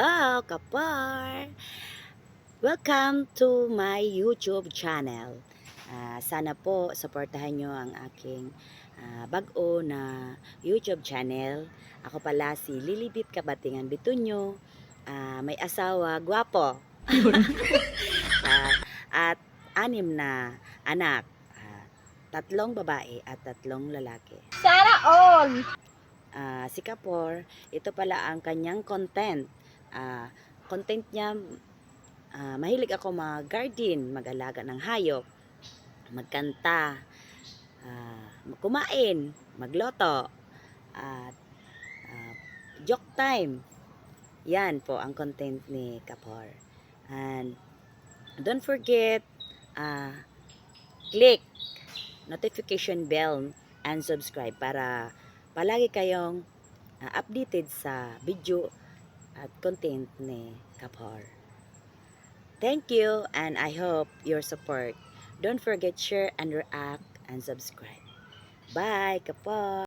Hello, kapar! Welcome to my YouTube channel. Sana po suportahan nyo ang aking bago na YouTube channel. Ako pala si Lilibit Kabatingan Bitunyo. May asawa, gwapo. Ah, at 6 na anak. 3 babae at 3 lalaki. Sana all! Si Kapor, ito pala ang kanyang content. Content niya, mahilig ako mag-garden, mag-alaga ng hayop, magkanta, kumain, magloto, at joke time. Yan po ang content ni Kapor. And don't forget, click notification bell and subscribe para palagi kayong updated sa video at content ni Kapor. Thank you and I hope your support. Don't forget share and react and subscribe. Bye, Kapor!